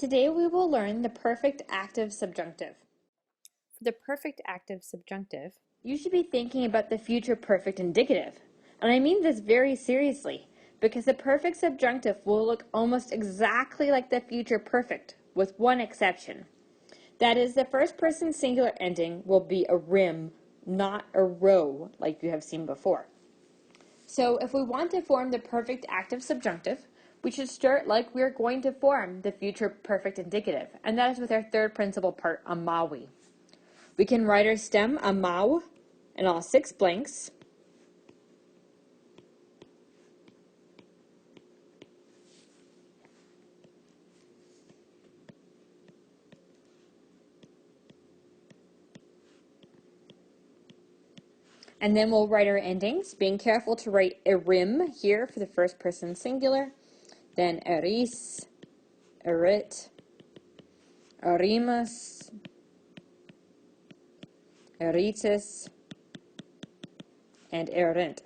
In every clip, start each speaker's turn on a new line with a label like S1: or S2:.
S1: Today we will learn the perfect active subjunctive.
S2: For the perfect active subjunctive,
S1: You should be thinking about the future perfect indicative. And I mean this very seriously, because the perfect subjunctive will look almost exactly like the future perfect, with one exception. That is, the first person singular ending will be a rim, not a row like you have seen before. So if we want to form the perfect active subjunctive, we should start like we are going to form the future perfect indicative, and that is with our third principal part, amawi. We can write our stem amaw in all 6 blanks. And then we'll write our endings, being careful to write a rim here for the first person singular, then eris, erit, erimus, eritis, and erint.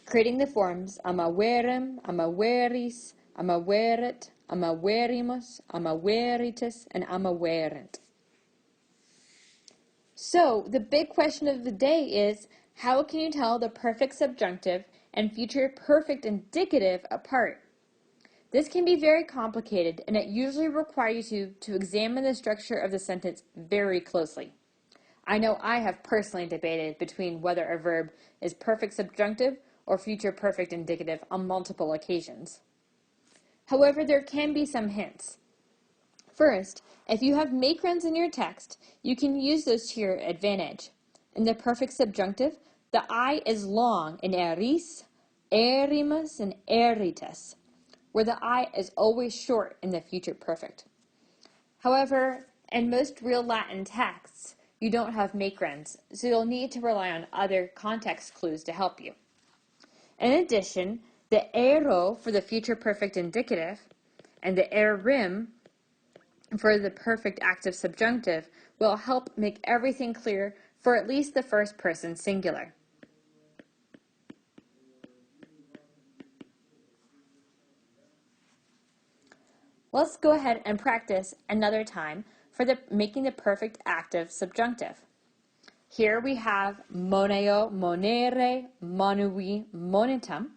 S1: Creating the forms amawerem, amaweris, amawerit, amawerimus, amaweritis, and amawerint. So, the big question of the day is, how can you tell the perfect subjunctive and future perfect indicative apart? This can be very complicated, and it usually requires you to examine the structure of the sentence very closely. I know I have personally debated between whether a verb is perfect subjunctive or future perfect indicative on multiple occasions. However, there can be some hints. First, if you have makerons in your text, you can use those to your advantage. In the perfect subjunctive, the I is long in eris, erimus, and eritas, where the I is always short in the future perfect. However, in most real Latin texts, you don't have makerons, so you'll need to rely on other context clues to help you. In addition, the ero for the future perfect indicative and the erim for the perfect active subjunctive will help make everything clear for at least the first person singular. Let's go ahead and practice another time for making the perfect active subjunctive. Here we have moneo, monere, monui, monetum.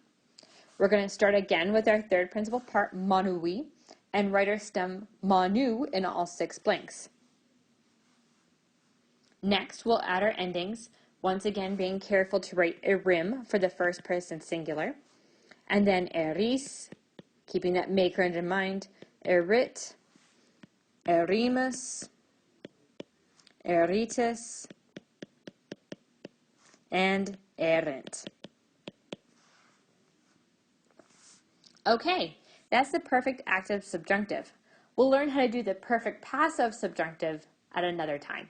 S1: We're going to start again with our third principal part, monui, and write our stem monu in all 6 blanks. Next, we'll add our endings, once again being careful to write a rim for the first person singular, and then eris, keeping that makerend in mind, erit, erimus, eritis, and erint. Okay, that's the perfect active subjunctive. We'll learn how to do the perfect passive subjunctive at another time.